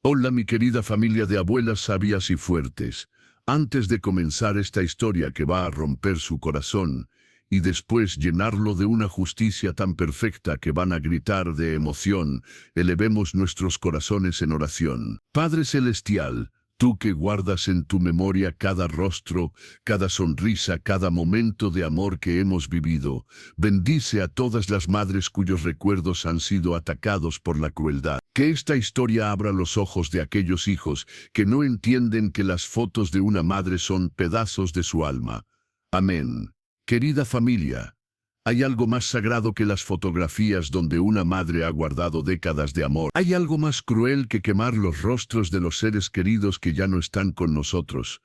Hola mi querida familia de abuelas sabias y fuertes. Antes de comenzar esta historia que va a romper su corazón y después llenarlo de una justicia tan perfecta que van a gritar de emoción, elevemos nuestros corazones en oración. Padre Celestial, tú que guardas en tu memoria cada rostro, cada sonrisa, cada momento de amor que hemos vivido, bendice a todas las madres cuyos recuerdos han sido atacados por la crueldad. Que esta historia abra los ojos de aquellos hijos que no entienden que las fotos de una madre son pedazos de su alma. Amén. Querida familia, hay algo más sagrado que las fotografías donde una madre ha guardado décadas de amor. Hay algo más cruel que quemar los rostros de los seres queridos que ya no están con nosotros.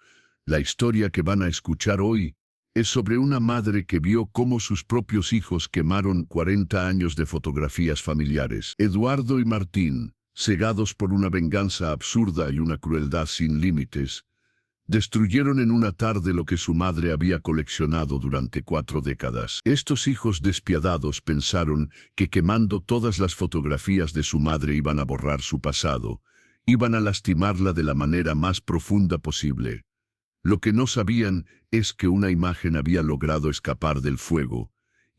La historia que van a escuchar hoy es sobre una madre que vio cómo sus propios hijos quemaron 40 años de fotografías familiares. Eduardo y Martín, cegados por una venganza absurda y una crueldad sin límites, destruyeron en una tarde lo que su madre había coleccionado durante 4 décadas. Estos hijos despiadados pensaron que quemando todas las fotografías de su madre iban a borrar su pasado, iban a lastimarla de la manera más profunda posible. Lo que no sabían es que una imagen había logrado escapar del fuego,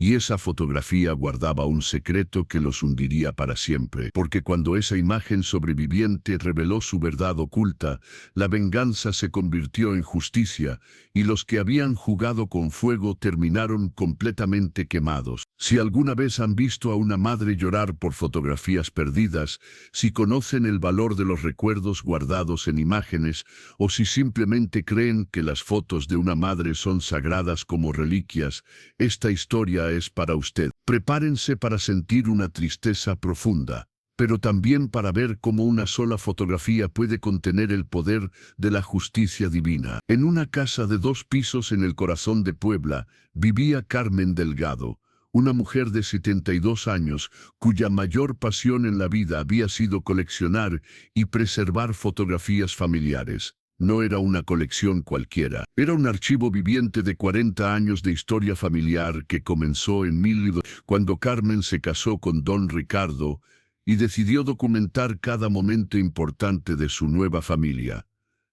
y esa fotografía guardaba un secreto que los hundiría para siempre. Porque cuando esa imagen sobreviviente reveló su verdad oculta, la venganza se convirtió en justicia, y los que habían jugado con fuego terminaron completamente quemados. Si alguna vez han visto a una madre llorar por fotografías perdidas, si conocen el valor de los recuerdos guardados en imágenes, o si simplemente creen que las fotos de una madre son sagradas como reliquias, esta historia es para usted. Prepárense para sentir una tristeza profunda, pero también para ver cómo una sola fotografía puede contener el poder de la justicia divina. En una casa de 2 pisos en el corazón de Puebla, vivía Carmen Delgado, una mujer de 72 años, cuya mayor pasión en la vida había sido coleccionar y preservar fotografías familiares. No era una colección cualquiera, era un archivo viviente de 40 años de historia familiar que comenzó en 1900, cuando Carmen se casó con don Ricardo y decidió documentar cada momento importante de su nueva familia.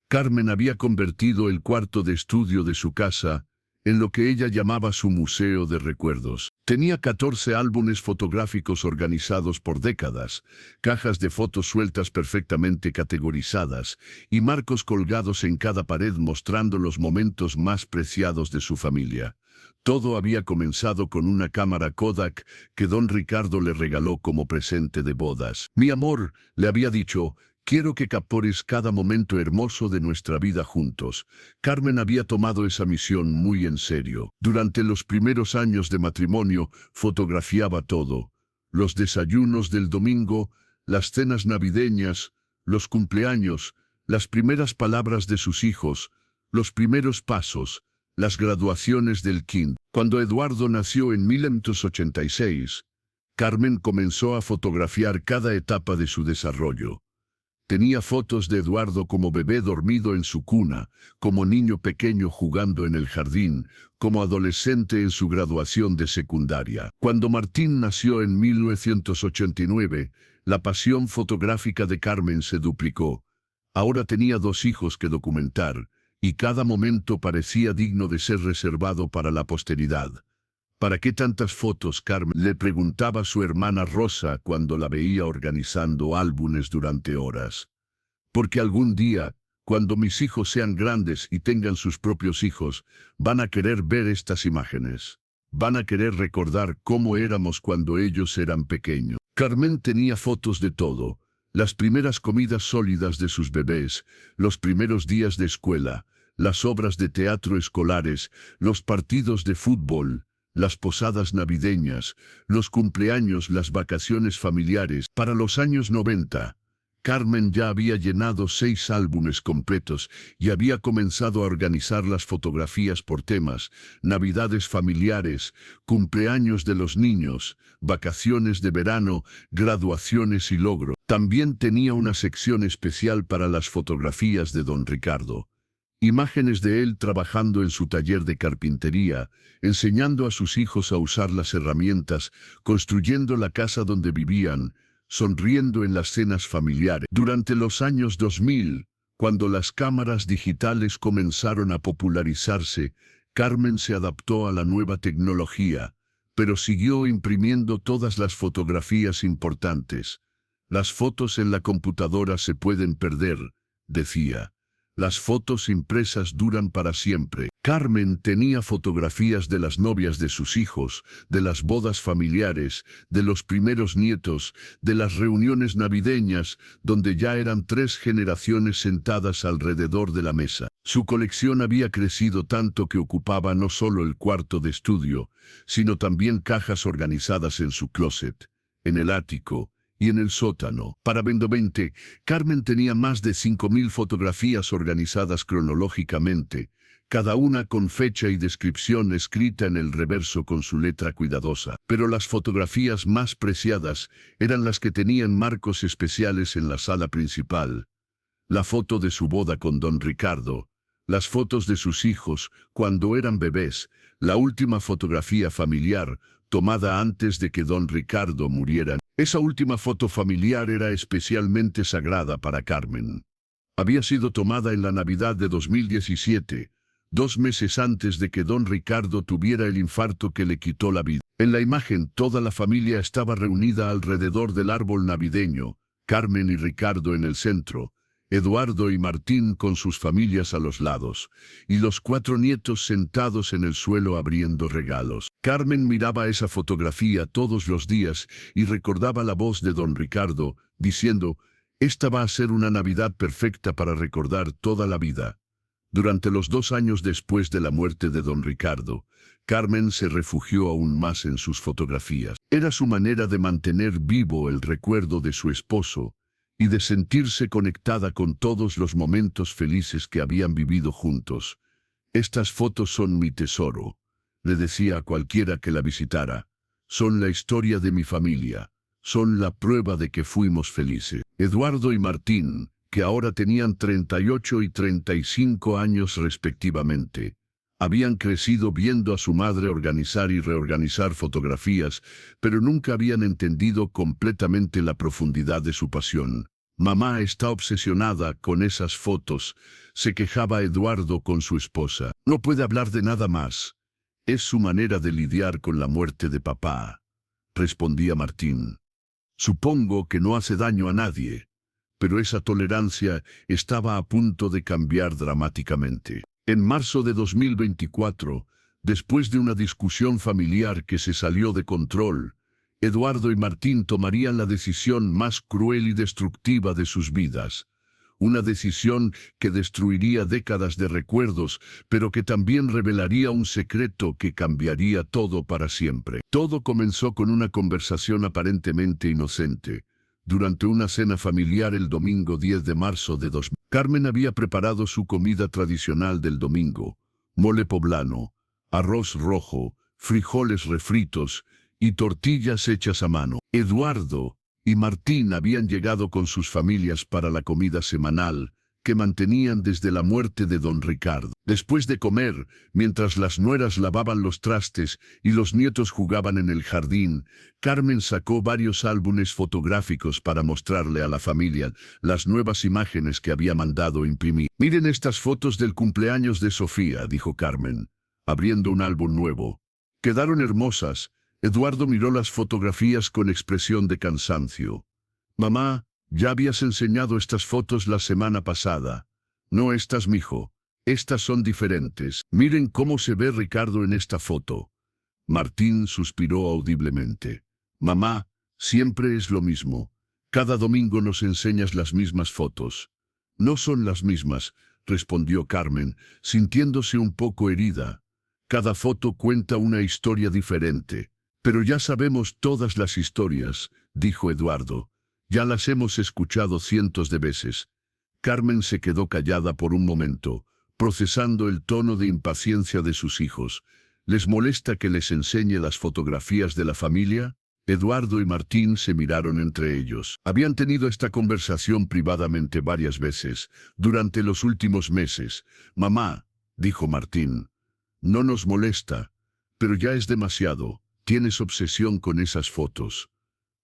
Carmen había convertido el cuarto de estudio de su casa en lo que ella llamaba su museo de recuerdos. Tenía 14 álbumes fotográficos organizados por décadas, cajas de fotos sueltas perfectamente categorizadas y marcos colgados en cada pared mostrando los momentos más preciados de su familia. Todo había comenzado con una cámara Kodak que don Ricardo le regaló como presente de bodas. Mi amor, le había dicho, quiero que captures cada momento hermoso de nuestra vida juntos. Carmen había tomado esa misión muy en serio. Durante los primeros años de matrimonio, fotografiaba todo. Los desayunos del domingo, las cenas navideñas, los cumpleaños, las primeras palabras de sus hijos, los primeros pasos, las graduaciones del kinder. Cuando Eduardo nació en 1986, Carmen comenzó a fotografiar cada etapa de su desarrollo. Tenía fotos de Eduardo como bebé dormido en su cuna, como niño pequeño jugando en el jardín, como adolescente en su graduación de secundaria. Cuando Martín nació en 1989, la pasión fotográfica de Carmen se duplicó. Ahora tenía 2 hijos que documentar, y cada momento parecía digno de ser reservado para la posteridad. ¿Para qué tantas fotos, Carmen?, le preguntaba su hermana Rosa cuando la veía organizando álbumes durante horas. Porque algún día, cuando mis hijos sean grandes y tengan sus propios hijos, van a querer ver estas imágenes. Van a querer recordar cómo éramos cuando ellos eran pequeños. Carmen tenía fotos de todo: las primeras comidas sólidas de sus bebés, los primeros días de escuela, las obras de teatro escolares, los partidos de fútbol, las posadas navideñas, los cumpleaños, las vacaciones familiares. Para los años 90, Carmen ya había llenado 6 álbumes completos y había comenzado a organizar las fotografías por temas: navidades familiares, cumpleaños de los niños, vacaciones de verano, graduaciones y logros. También tenía una sección especial para las fotografías de don Ricardo. Imágenes de él trabajando en su taller de carpintería, enseñando a sus hijos a usar las herramientas, construyendo la casa donde vivían, sonriendo en las cenas familiares. Durante los años 2000, cuando las cámaras digitales comenzaron a popularizarse, Carmen se adaptó a la nueva tecnología, pero siguió imprimiendo todas las fotografías importantes. Las fotos en la computadora se pueden perder, decía. Las fotos impresas duran para siempre. Carmen tenía fotografías de las novias de sus hijos, de las bodas familiares, de los primeros nietos, de las reuniones navideñas, donde ya eran 3 generaciones sentadas alrededor de la mesa. Su colección había crecido tanto que ocupaba no solo el cuarto de estudio, sino también cajas organizadas en su closet, en el ático y en el sótano. Para 2020, Carmen tenía más de 5.000 fotografías organizadas cronológicamente, cada una con fecha y descripción escrita en el reverso con su letra cuidadosa. Pero las fotografías más preciadas eran las que tenían marcos especiales en la sala principal. La foto de su boda con don Ricardo, las fotos de sus hijos cuando eran bebés, la última fotografía familiar tomada antes de que don Ricardo muriera. Esa última foto familiar era especialmente sagrada para Carmen. Había sido tomada en la Navidad de 2017, 2 meses antes de que don Ricardo tuviera el infarto que le quitó la vida. En la imagen toda la familia estaba reunida alrededor del árbol navideño, Carmen y Ricardo en el centro, Eduardo y Martín con sus familias a los lados, y los 4 nietos sentados en el suelo abriendo regalos. Carmen miraba esa fotografía todos los días y recordaba la voz de don Ricardo, diciendo, «Esta va a ser una Navidad perfecta para recordar toda la vida». Durante los 2 años después de la muerte de don Ricardo, Carmen se refugió aún más en sus fotografías. Era su manera de mantener vivo el recuerdo de su esposo, y de sentirse conectada con todos los momentos felices que habían vivido juntos. «Estas fotos son mi tesoro», le decía a cualquiera que la visitara. «Son la historia de mi familia. Son la prueba de que fuimos felices». Eduardo y Martín, que ahora tenían 38 y 35 años respectivamente, habían crecido viendo a su madre organizar y reorganizar fotografías, pero nunca habían entendido completamente la profundidad de su pasión. «Mamá está obsesionada con esas fotos», se quejaba Eduardo con su esposa. «No puede hablar de nada más. Es su manera de lidiar con la muerte de papá», respondía Martín. «Supongo que no hace daño a nadie». Pero esa tolerancia estaba a punto de cambiar dramáticamente. En marzo de 2024, después de una discusión familiar que se salió de control, Eduardo y Martín tomarían la decisión más cruel y destructiva de sus vidas. Una decisión que destruiría décadas de recuerdos, pero que también revelaría un secreto que cambiaría todo para siempre. Todo comenzó con una conversación aparentemente inocente. Durante una cena familiar el domingo 10 de marzo de 2000, Carmen había preparado su comida tradicional del domingo: mole poblano, arroz rojo, frijoles refritos y tortillas hechas a mano. Eduardo y Martín habían llegado con sus familias para la comida semanal que mantenían desde la muerte de don Ricardo. Después de comer, mientras las nueras lavaban los trastes y los nietos jugaban en el jardín, Carmen sacó varios álbumes fotográficos para mostrarle a la familia las nuevas imágenes que había mandado imprimir. «Miren estas fotos del cumpleaños de Sofía», dijo Carmen, abriendo un álbum nuevo. «Quedaron hermosas». Eduardo miró las fotografías con expresión de cansancio. «Mamá, ya habías enseñado estas fotos la semana pasada». «No estas, mijo. Estas son diferentes. Miren cómo se ve Ricardo en esta foto». Martín suspiró audiblemente. «Mamá, siempre es lo mismo. Cada domingo nos enseñas las mismas fotos». «No son las mismas», respondió Carmen, sintiéndose un poco herida. «Cada foto cuenta una historia diferente». «Pero ya sabemos todas las historias», dijo Eduardo. «Ya las hemos escuchado cientos de veces». Carmen se quedó callada por un momento, procesando el tono de impaciencia de sus hijos. «¿Les molesta que les enseñe las fotografías de la familia?» Eduardo y Martín se miraron entre ellos. Habían tenido esta conversación privadamente varias veces durante los últimos meses. «Mamá», dijo Martín, «no nos molesta, pero ya es demasiado. Tienes obsesión con esas fotos».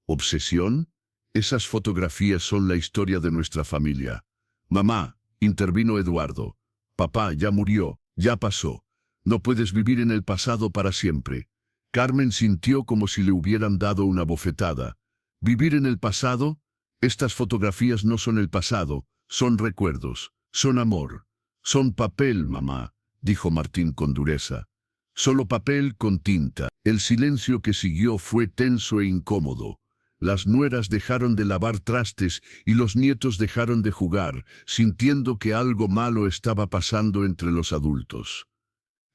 «¿Obsesión?», Esas fotografías son la historia de nuestra familia. Mamá, intervino Eduardo. Papá ya murió, ya pasó. No puedes vivir en el pasado para siempre. Carmen sintió como si le hubieran dado una bofetada. ¿Vivir en el pasado? Estas fotografías no son el pasado, son recuerdos, son amor. Son papel, mamá, dijo Martín con dureza. Solo papel con tinta. El silencio que siguió fue tenso e incómodo. Las nueras dejaron de lavar trastes y los nietos dejaron de jugar, sintiendo que algo malo estaba pasando entre los adultos.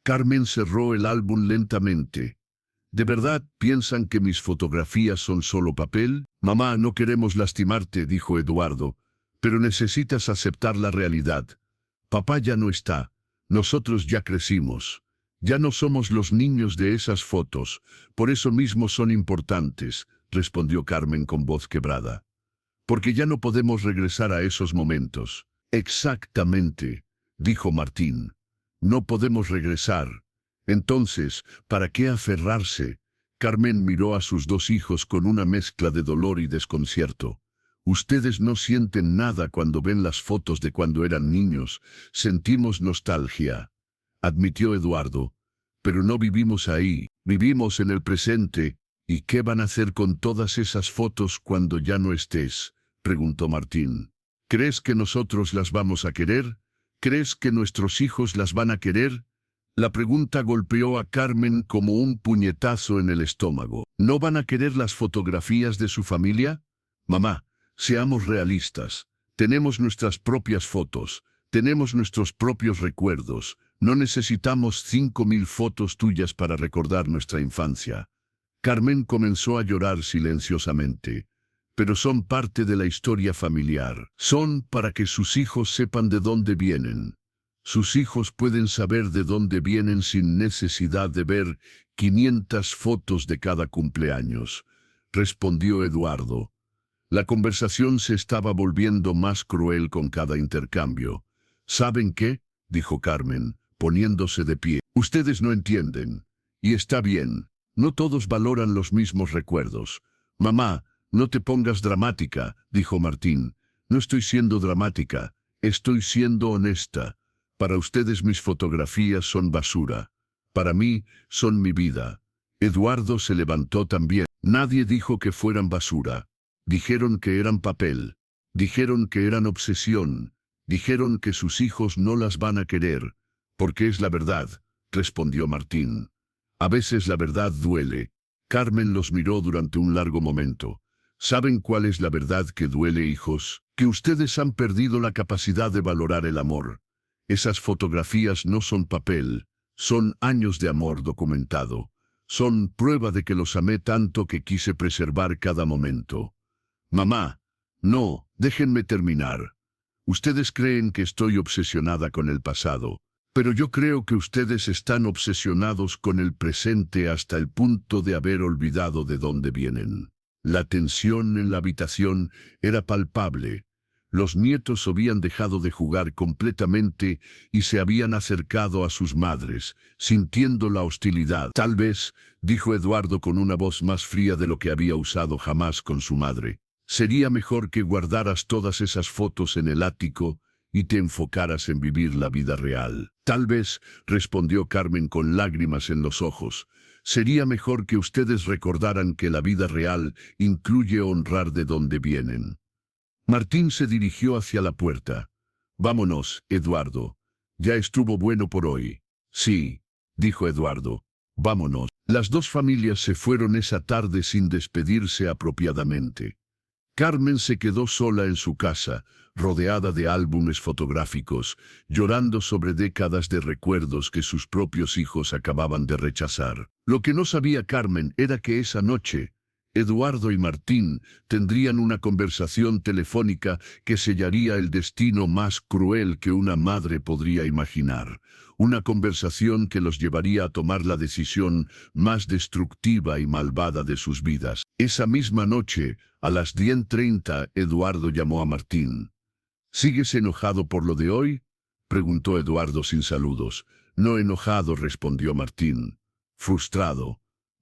Carmen cerró el álbum lentamente. ¿De verdad piensan que mis fotografías son solo papel? Mamá, no queremos lastimarte, dijo Eduardo, pero necesitas aceptar la realidad. Papá ya no está. Nosotros ya crecimos. Ya no somos los niños de esas fotos. Por eso mismo son importantes, respondió Carmen con voz quebrada. Porque ya no podemos regresar a esos momentos. Exactamente, dijo Martín. No podemos regresar. Entonces, ¿para qué aferrarse? Carmen miró a sus dos hijos con una mezcla de dolor y desconcierto. Ustedes no sienten nada cuando ven las fotos de cuando eran niños. Sentimos nostalgia, admitió Eduardo. Pero no vivimos ahí, vivimos en el presente. ¿Y qué van a hacer con todas esas fotos cuando ya no estés?, preguntó Martín. ¿Crees que nosotros las vamos a querer? ¿Crees que nuestros hijos las van a querer? La pregunta golpeó a Carmen como un puñetazo en el estómago. ¿No van a querer las fotografías de su familia? Mamá, seamos realistas. Tenemos nuestras propias fotos, tenemos nuestros propios recuerdos. No necesitamos 5000 fotos tuyas para recordar nuestra infancia. Carmen comenzó a llorar silenciosamente. Pero son parte de la historia familiar. Son para que sus hijos sepan de dónde vienen. Sus hijos pueden saber de dónde vienen sin necesidad de ver 500 fotos de cada cumpleaños, respondió Eduardo. La conversación se estaba volviendo más cruel con cada intercambio. ¿Saben qué?, dijo Carmen, poniéndose de pie. Ustedes no entienden. Y está bien. No todos valoran los mismos recuerdos. Mamá, no te pongas dramática, dijo Martín. No estoy siendo dramática, estoy siendo honesta. Para ustedes mis fotografías son basura. Para mí, son mi vida. Eduardo se levantó también. Nadie dijo que fueran basura. Dijeron que eran papel. Dijeron que eran obsesión. Dijeron que sus hijos no las van a querer. Porque es la verdad, respondió Martín. A veces la verdad duele. Carmen los miró durante un largo momento. ¿Saben cuál es la verdad que duele, hijos? Que ustedes han perdido la capacidad de valorar el amor. Esas fotografías no son papel, son años de amor documentado. Son prueba de que los amé tanto que quise preservar cada momento. Mamá, no, déjenme terminar. Ustedes creen que estoy obsesionada con el pasado, pero yo creo que ustedes están obsesionados con el presente hasta el punto de haber olvidado de dónde vienen. La tensión en la habitación era palpable. Los nietos habían dejado de jugar completamente y se habían acercado a sus madres, sintiendo la hostilidad. Tal vez, dijo Eduardo con una voz más fría de lo que había usado jamás con su madre, sería mejor que guardaras todas esas fotos en el ático y te enfocaras en vivir la vida real. Tal vez, respondió Carmen con lágrimas en los ojos, sería mejor que ustedes recordaran que la vida real incluye honrar de dónde vienen. Martín se dirigió hacia la puerta. Vámonos, Eduardo. Ya estuvo bueno por hoy. Sí, dijo Eduardo. Vámonos. Las dos familias se fueron esa tarde sin despedirse apropiadamente. Carmen se quedó sola en su casa, rodeada de álbumes fotográficos, llorando sobre décadas de recuerdos que sus propios hijos acababan de rechazar. Lo que no sabía Carmen era que esa noche, Eduardo y Martín tendrían una conversación telefónica que sellaría el destino más cruel que una madre podría imaginar. Una conversación que los llevaría a tomar la decisión más destructiva y malvada de sus vidas. Esa misma noche, a las 10:30, Eduardo llamó a Martín. ¿Sigues enojado por lo de hoy?, preguntó Eduardo sin saludos. No enojado, respondió Martín. Frustrado.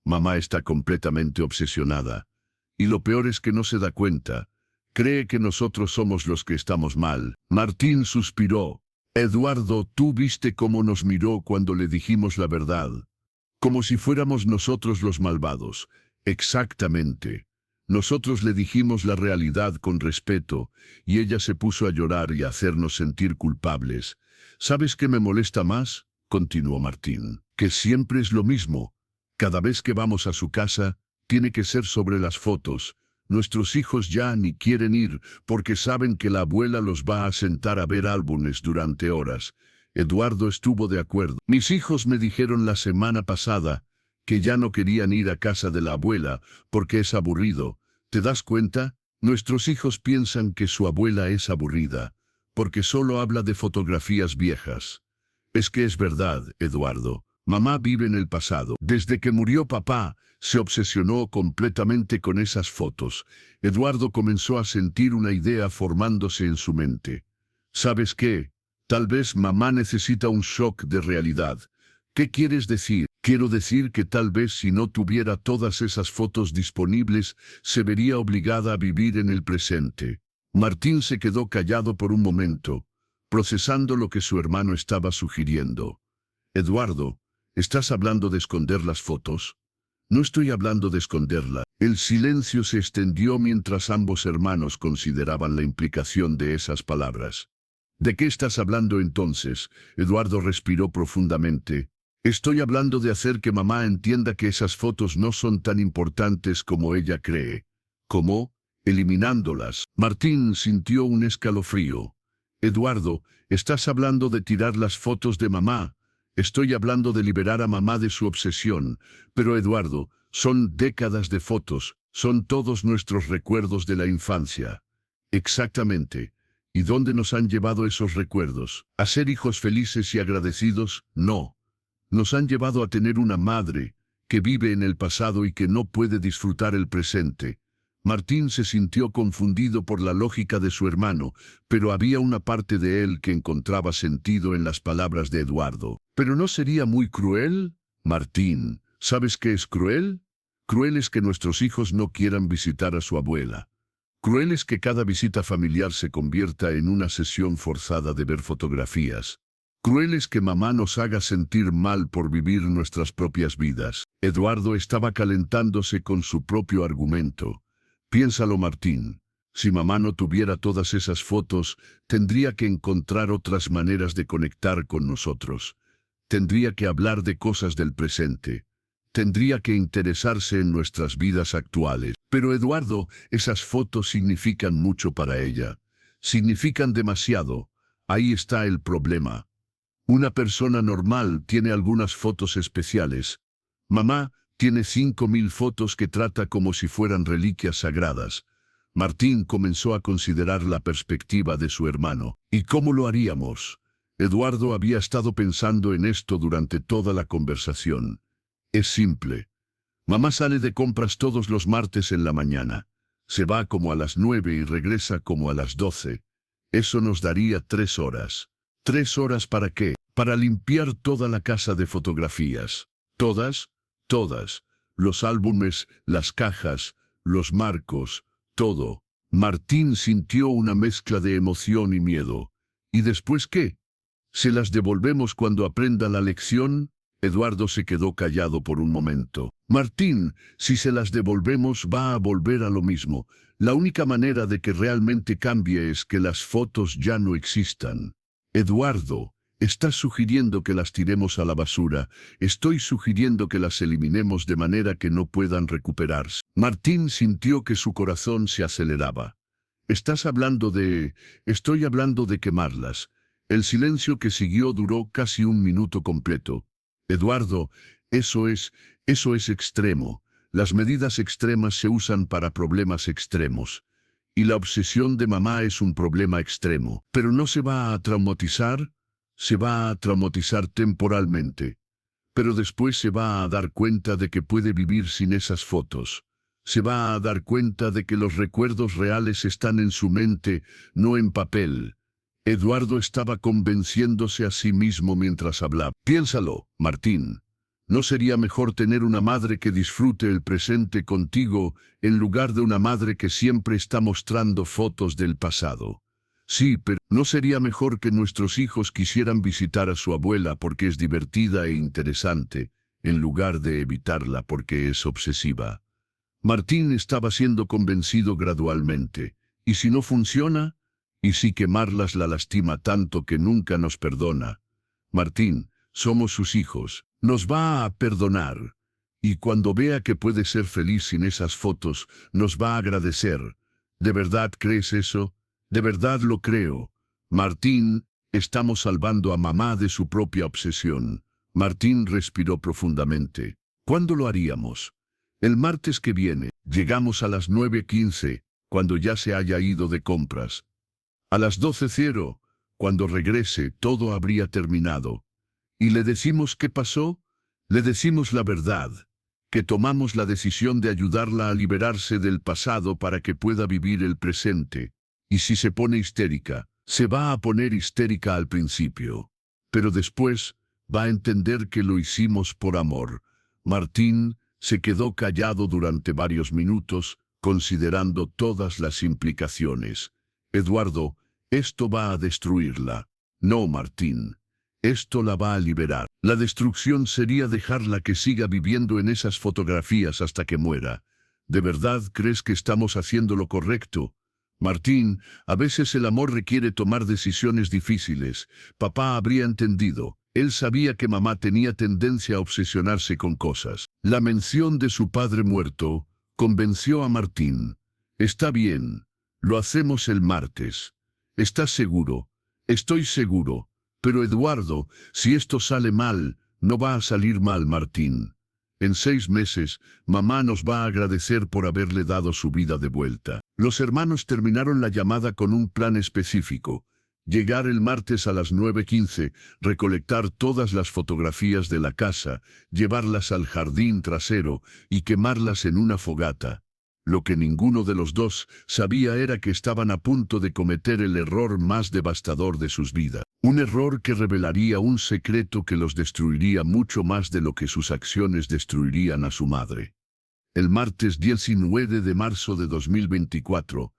Mamá está completamente obsesionada. Y lo peor es que no se da cuenta. Cree que nosotros somos los que estamos mal. Martín suspiró. Eduardo, tú viste cómo nos miró cuando le dijimos la verdad. Como si fuéramos nosotros los malvados. Exactamente. Nosotros le dijimos la realidad con respeto, y ella se puso a llorar y a hacernos sentir culpables. ¿Sabes qué me molesta más?, continuó Martín, que siempre es lo mismo. Cada vez que vamos a su casa, tiene que ser sobre las fotos. Nuestros hijos ya ni quieren ir, porque saben que la abuela los va a sentar a ver álbumes durante horas. Eduardo estuvo de acuerdo. Mis hijos me dijeron la semana pasada que ya no querían ir a casa de la abuela porque es aburrido. ¿Te das cuenta? Nuestros hijos piensan que su abuela es aburrida, porque solo habla de fotografías viejas. Es que es verdad, Eduardo. Mamá vive en el pasado. Desde que murió papá, se obsesionó completamente con esas fotos. Eduardo comenzó a sentir una idea formándose en su mente. ¿Sabes qué? Tal vez mamá necesita un shock de realidad. ¿Qué quieres decir? Quiero decir que tal vez si no tuviera todas esas fotos disponibles, se vería obligada a vivir en el presente. Martín se quedó callado por un momento, procesando lo que su hermano estaba sugiriendo. Eduardo, ¿estás hablando de esconder las fotos? No estoy hablando de esconderla. El silencio se extendió mientras ambos hermanos consideraban la implicación de esas palabras. ¿De qué estás hablando entonces? Eduardo respiró profundamente. Estoy hablando de hacer que mamá entienda que esas fotos no son tan importantes como ella cree. ¿Cómo? Eliminándolas. Martín sintió un escalofrío. Eduardo, estás hablando de tirar las fotos de mamá. Estoy hablando de liberar a mamá de su obsesión. Pero Eduardo, son décadas de fotos, son todos nuestros recuerdos de la infancia. Exactamente. ¿Y dónde nos han llevado esos recuerdos? ¿A ser hijos felices y agradecidos? No. Nos han llevado a tener una madre que vive en el pasado y que no puede disfrutar el presente. Martín se sintió confundido por la lógica de su hermano, pero había una parte de él que encontraba sentido en las palabras de Eduardo. ¿Pero no sería muy cruel? Martín, ¿sabes qué es cruel? Cruel es que nuestros hijos no quieran visitar a su abuela. Cruel es que cada visita familiar se convierta en una sesión forzada de ver fotografías. Cruel es que mamá nos haga sentir mal por vivir nuestras propias vidas. Eduardo estaba calentándose con su propio argumento. Piénsalo, Martín. Si mamá no tuviera todas esas fotos, tendría que encontrar otras maneras de conectar con nosotros. Tendría que hablar de cosas del presente. Tendría que interesarse en nuestras vidas actuales. Pero Eduardo, esas fotos significan mucho para ella. Significan demasiado. Ahí está el problema. Una persona normal tiene algunas fotos especiales. Mamá tiene 5000 fotos que trata como si fueran reliquias sagradas. Martín comenzó a considerar la perspectiva de su hermano. ¿Y cómo lo haríamos? Eduardo había estado pensando en esto durante toda la conversación. Es simple. Mamá sale de compras todos los martes en la mañana. Se va como a las 9 y regresa como a las 12. Eso nos daría 3 horas. ¿3 horas para qué? Para limpiar toda la casa de fotografías. Todas, todas. Los álbumes, las cajas, los marcos, todo. Martín sintió una mezcla de emoción y miedo. ¿Y después qué? ¿Se las devolvemos cuando aprenda la lección? Eduardo se quedó callado por un momento. Martín, si se las devolvemos va a volver a lo mismo. La única manera de que realmente cambie es que las fotos ya no existan. Eduardo, estás sugiriendo que las tiremos a la basura. Estoy sugiriendo que las eliminemos de manera que no puedan recuperarse. Martín sintió que su corazón se aceleraba. Estoy hablando de quemarlas. El silencio que siguió duró casi un minuto completo. Eduardo, eso es extremo. Las medidas extremas se usan para problemas extremos. Y la obsesión de mamá es un problema extremo. Pero no se va a traumatizar. Se va a traumatizar temporalmente. Pero después se va a dar cuenta de que puede vivir sin esas fotos. Se va a dar cuenta de que los recuerdos reales están en su mente, no en papel. Eduardo estaba convenciéndose a sí mismo mientras hablaba. Piénsalo, Martín. ¿No sería mejor tener una madre que disfrute el presente contigo en lugar de una madre que siempre está mostrando fotos del pasado? Sí, pero ¿no sería mejor que nuestros hijos quisieran visitar a su abuela porque es divertida e interesante, en lugar de evitarla porque es obsesiva? Martín estaba siendo convencido gradualmente. ¿Y si no funciona? ¿Y si quemarlas la lastima tanto que nunca nos perdona? Martín, somos sus hijos. Nos va a perdonar. Y cuando vea que puede ser feliz sin esas fotos, nos va a agradecer. ¿De verdad crees eso? De verdad lo creo. Martín, estamos salvando a mamá de su propia obsesión. Martín respiró profundamente. ¿Cuándo lo haríamos? El martes que viene. Llegamos a las 9:15, cuando ya se haya ido de compras. A las 12:00, cuando regrese, todo habría terminado. ¿Y le decimos qué pasó? Le decimos la verdad, que tomamos la decisión de ayudarla a liberarse del pasado para que pueda vivir el presente. Y si se pone histérica, se va a poner histérica al principio. Pero después, va a entender que lo hicimos por amor. Martín se quedó callado durante varios minutos, considerando todas las implicaciones. Eduardo, esto va a destruirla. No, Martín. Esto la va a liberar. La destrucción sería dejarla que siga viviendo en esas fotografías hasta que muera. ¿De verdad crees que estamos haciendo lo correcto? Martín, a veces el amor requiere tomar decisiones difíciles. Papá habría entendido. Él sabía que mamá tenía tendencia a obsesionarse con cosas. La mención de su padre muerto convenció a Martín. Está bien. Lo hacemos el martes. ¿Estás seguro? Estoy seguro. Pero Eduardo, si esto sale mal, no va a salir mal, Martín. En 6 meses, mamá nos va a agradecer por haberle dado su vida de vuelta. Los hermanos terminaron la llamada con un plan específico. Llegar el martes a las 9:15, recolectar todas las fotografías de la casa, llevarlas al jardín trasero y quemarlas en una fogata. Lo que ninguno de los dos sabía era que estaban a punto de cometer el error más devastador de sus vidas. Un error que revelaría un secreto que los destruiría mucho más de lo que sus acciones destruirían a su madre. El martes 19 de marzo de 2024,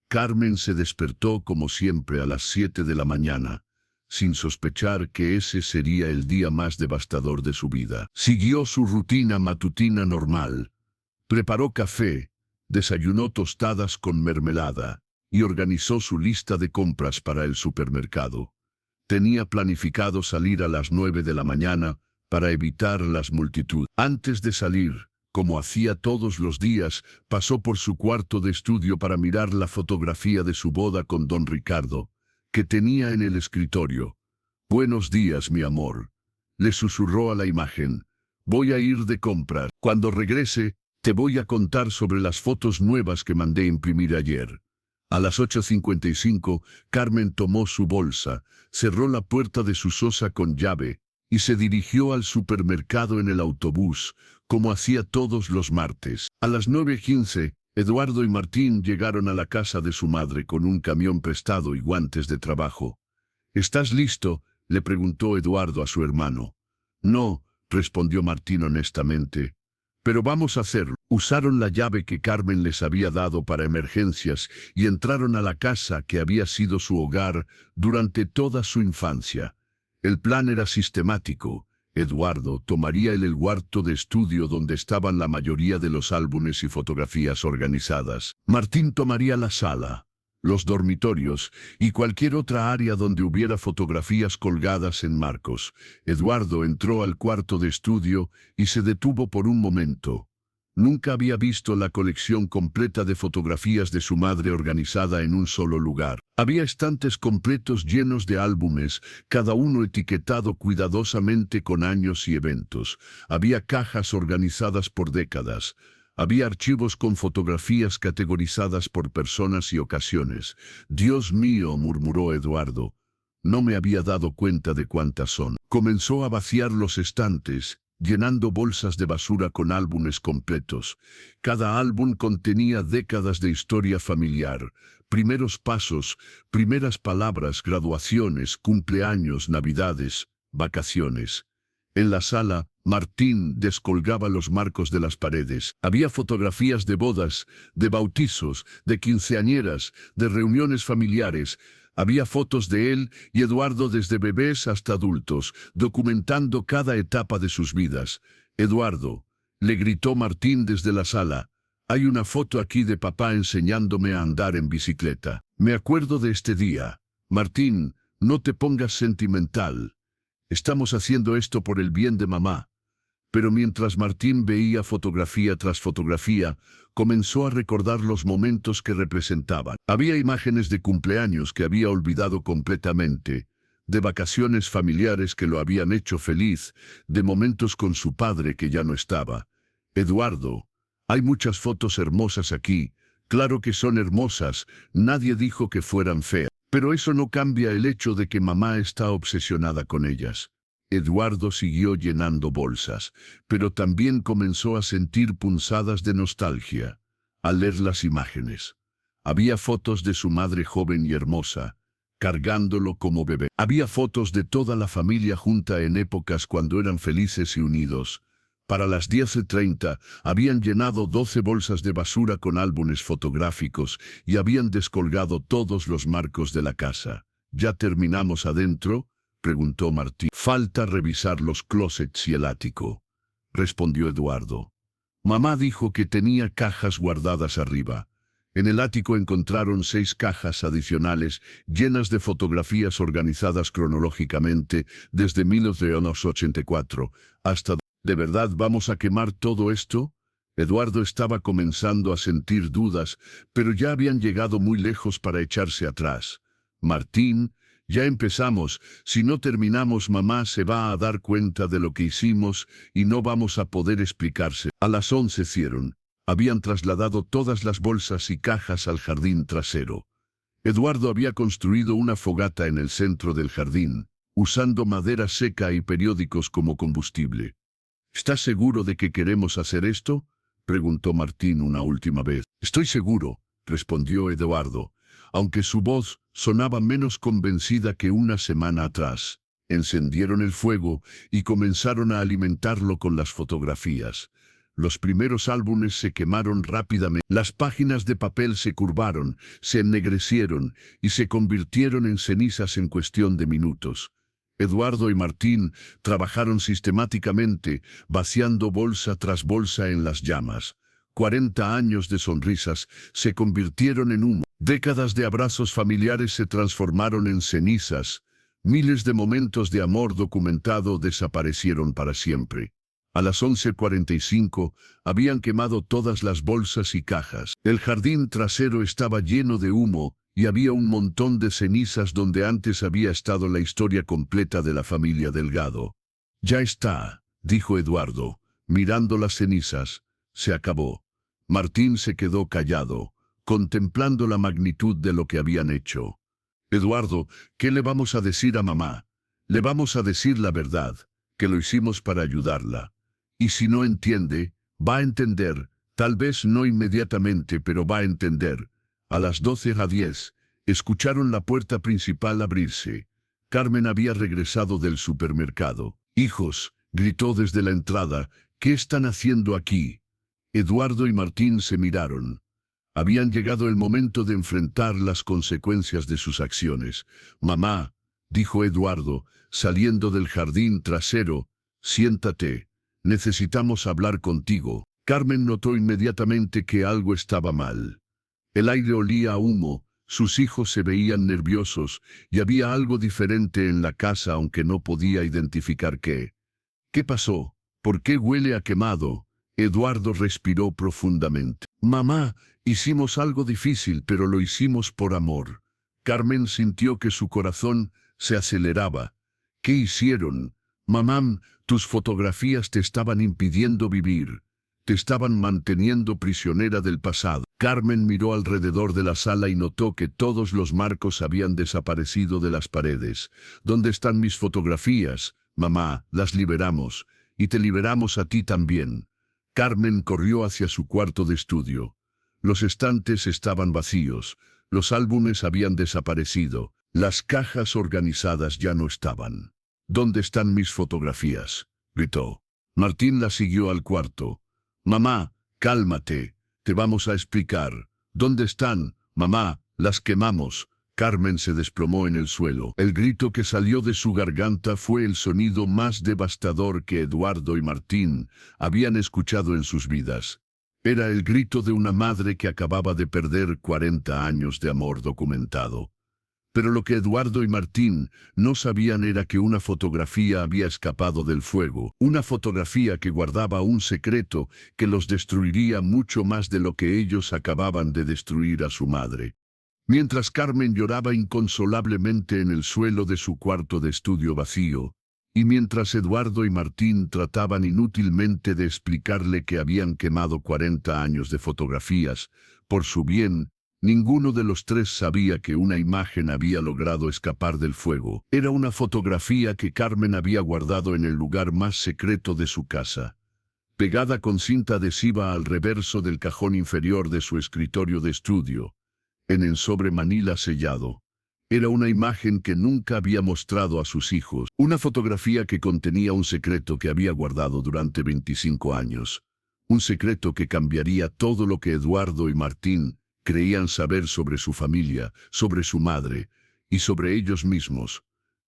Carmen se despertó como siempre a las 7 de la mañana, sin sospechar que ese sería el día más devastador de su vida. Siguió su rutina matutina normal. Preparó café, desayunó tostadas con mermelada y organizó su lista de compras para el supermercado. Tenía planificado salir a las 9 de la mañana para evitar las multitudes. Antes de salir, como hacía todos los días, pasó por su cuarto de estudio para mirar la fotografía de su boda con don Ricardo, que tenía en el escritorio. «Buenos días, mi amor», le susurró a la imagen. «Voy a ir de compras. Cuando regrese, te voy a contar sobre las fotos nuevas que mandé imprimir ayer». A las 8:55, Carmen tomó su bolsa, cerró la puerta de su sosa con llave y se dirigió al supermercado en el autobús, como hacía todos los martes. A las 9:15, Eduardo y Martín llegaron a la casa de su madre con un camión prestado y guantes de trabajo. «¿Estás listo?», le preguntó Eduardo a su hermano. «No», respondió Martín honestamente. «Pero vamos a hacerlo». Usaron la llave que Carmen les había dado para emergencias y entraron a la casa que había sido su hogar durante toda su infancia. El plan era sistemático. Eduardo tomaría el cuarto de estudio donde estaban la mayoría de los álbumes y fotografías organizadas. Martín tomaría la sala, los dormitorios y cualquier otra área donde hubiera fotografías colgadas en marcos. Eduardo entró al cuarto de estudio y se detuvo por un momento. Nunca había visto la colección completa de fotografías de su madre organizada en un solo lugar. Había estantes completos llenos de álbumes, cada uno etiquetado cuidadosamente con años y eventos. Había cajas organizadas por décadas. Había archivos con fotografías categorizadas por personas y ocasiones. «Dios mío», murmuró Eduardo. «No me había dado cuenta de cuántas son». Comenzó a vaciar los estantes, llenando bolsas de basura con álbumes completos. Cada álbum contenía décadas de historia familiar, primeros pasos, primeras palabras, graduaciones, cumpleaños, navidades, vacaciones. En la sala, Martín descolgaba los marcos de las paredes. Había fotografías de bodas, de bautizos, de quinceañeras, de reuniones familiares. Había fotos de él y Eduardo desde bebés hasta adultos, documentando cada etapa de sus vidas. «Eduardo», le gritó Martín desde la sala, «hay una foto aquí de papá enseñándome a andar en bicicleta. Me acuerdo de este día. Martín, no te pongas sentimental. Estamos haciendo esto por el bien de mamá». Pero mientras Martín veía fotografía tras fotografía, comenzó a recordar los momentos que representaban. Había imágenes de cumpleaños que había olvidado completamente, de vacaciones familiares que lo habían hecho feliz, de momentos con su padre que ya no estaba. «Eduardo, hay muchas fotos hermosas aquí. Claro que son hermosas, nadie dijo que fueran feas. Pero eso no cambia el hecho de que mamá está obsesionada con ellas». Eduardo siguió llenando bolsas, pero también comenzó a sentir punzadas de nostalgia al leer las imágenes. Había fotos de su madre joven y hermosa, cargándolo como bebé. Había fotos de toda la familia junta en épocas cuando eran felices y unidos. Para las 10:30 habían llenado 12 bolsas de basura con álbumes fotográficos y habían descolgado todos los marcos de la casa. «¿Ya terminamos adentro?», preguntó Martín. «Falta revisar los closets y el ático», respondió Eduardo. Mamá dijo que tenía cajas guardadas arriba. En el ático encontraron 6 cajas adicionales llenas de fotografías organizadas cronológicamente desde 1984 hasta... «¿De verdad vamos a quemar todo esto?». Eduardo estaba comenzando a sentir dudas, pero ya habían llegado muy lejos para echarse atrás. «Martín, ya empezamos. Si no terminamos, mamá se va a dar cuenta de lo que hicimos y no vamos a poder explicarse». A las 11 cierron. Habían trasladado todas las bolsas y cajas al jardín trasero. Eduardo había construido una fogata en el centro del jardín, usando madera seca y periódicos como combustible. «¿Estás seguro de que queremos hacer esto?», preguntó Martín una última vez. «Estoy seguro», respondió Eduardo, aunque su voz sonaba menos convencida que una semana atrás. Encendieron el fuego y comenzaron a alimentarlo con las fotografías. Los primeros álbumes se quemaron rápidamente. Las páginas de papel se curvaron, se ennegrecieron y se convirtieron en cenizas en cuestión de minutos. Eduardo y Martín trabajaron sistemáticamente, vaciando bolsa tras bolsa en las llamas. 40 años de sonrisas se convirtieron en humo. Décadas de abrazos familiares se transformaron en cenizas. Miles de momentos de amor documentado desaparecieron para siempre. A las 11:45 habían quemado todas las bolsas y cajas. El jardín trasero estaba lleno de humo y había un montón de cenizas donde antes había estado la historia completa de la familia Delgado. «Ya está», dijo Eduardo, mirando las cenizas. «Se acabó». Martín se quedó callado, contemplando la magnitud de lo que habían hecho. «Eduardo, ¿qué le vamos a decir a mamá? Le vamos a decir la verdad, que lo hicimos para ayudarla. Y si no entiende, va a entender, tal vez no inmediatamente, pero va a entender». A las 12:10, escucharon la puerta principal abrirse. Carmen había regresado del supermercado. «Hijos», gritó desde la entrada, «¿qué están haciendo aquí?». Eduardo y Martín se miraron. Habían llegado el momento de enfrentar las consecuencias de sus acciones. «Mamá», dijo Eduardo, saliendo del jardín trasero, «siéntate. Necesitamos hablar contigo». Carmen notó inmediatamente que algo estaba mal. El aire olía a humo, sus hijos se veían nerviosos, y había algo diferente en la casa aunque no podía identificar qué. «¿Qué pasó? ¿Por qué huele a quemado?». Eduardo respiró profundamente. «Mamá, hicimos algo difícil, pero lo hicimos por amor». Carmen sintió que su corazón se aceleraba. «¿Qué hicieron? Mamá, tus fotografías te estaban impidiendo vivir. Te estaban manteniendo prisionera del pasado». Carmen miró alrededor de la sala y notó que todos los marcos habían desaparecido de las paredes. «¿Dónde están mis fotografías? Mamá, las liberamos. Y te liberamos a ti también». Carmen corrió hacia su cuarto de estudio. Los estantes estaban vacíos. Los álbumes habían desaparecido. Las cajas organizadas ya no estaban. «¿Dónde están mis fotografías?», gritó. Martín la siguió al cuarto. Mamá, cálmate, te vamos a explicar. ¿Dónde están, mamá? Las quemamos. Carmen se desplomó en el suelo. El grito que salió de su garganta fue el sonido más devastador que Eduardo y Martín habían escuchado en sus vidas. Era el grito de una madre que acababa de perder 40 años de amor documentado. Pero lo que Eduardo y Martín no sabían era que una fotografía había escapado del fuego, una fotografía que guardaba un secreto que los destruiría mucho más de lo que ellos acababan de destruir a su madre. Mientras Carmen lloraba inconsolablemente en el suelo de su cuarto de estudio vacío, y mientras Eduardo y Martín trataban inútilmente de explicarle que habían quemado 40 años de fotografías, por su bien, ninguno de los tres sabía que una imagen había logrado escapar del fuego. Era una fotografía que Carmen había guardado en el lugar más secreto de su casa, pegada con cinta adhesiva al reverso del cajón inferior de su escritorio de estudio, en el sobre manila sellado. Era una imagen que nunca había mostrado a sus hijos, una fotografía que contenía un secreto que había guardado durante 25 años, un secreto que cambiaría todo lo que Eduardo y Martín creían saber sobre su familia, sobre su madre y sobre ellos mismos.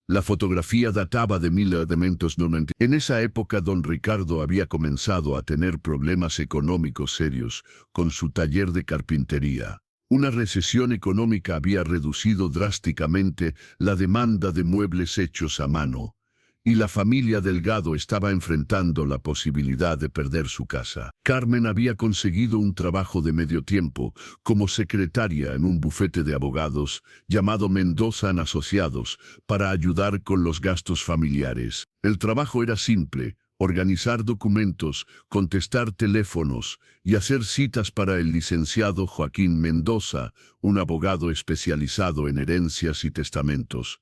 La fotografía databa de 1990. En esa época don Ricardo había comenzado a tener problemas económicos serios con su taller de carpintería. Una recesión económica había reducido drásticamente la demanda de muebles hechos a mano, y la familia Delgado estaba enfrentando la posibilidad de perder su casa. Carmen había conseguido un trabajo de medio tiempo como secretaria en un bufete de abogados llamado Mendoza & Asociados para ayudar con los gastos familiares. El trabajo era simple: organizar documentos, contestar teléfonos y hacer citas para el licenciado Joaquín Mendoza, un abogado especializado en herencias y testamentos.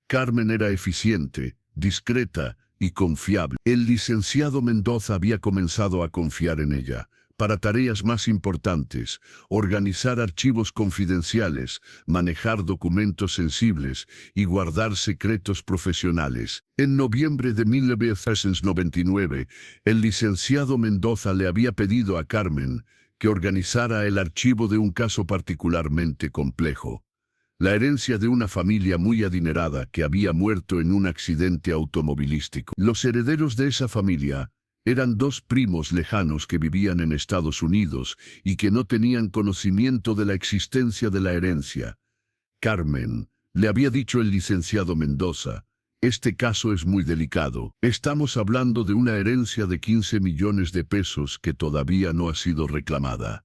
Carmen era eficiente, discreta y confiable. El licenciado Mendoza había comenzado a confiar en ella para tareas más importantes: organizar archivos confidenciales, manejar documentos sensibles y guardar secretos profesionales. En noviembre de 1999, el licenciado Mendoza le había pedido a Carmen que organizara el archivo de un caso particularmente complejo: la herencia de una familia muy adinerada que había muerto en un accidente automovilístico. Los herederos de esa familia eran dos primos lejanos que vivían en Estados Unidos y que no tenían conocimiento de la existencia de la herencia. Carmen, le había dicho el licenciado Mendoza, este caso es muy delicado. Estamos hablando de una herencia de 15 millones de pesos que todavía no ha sido reclamada.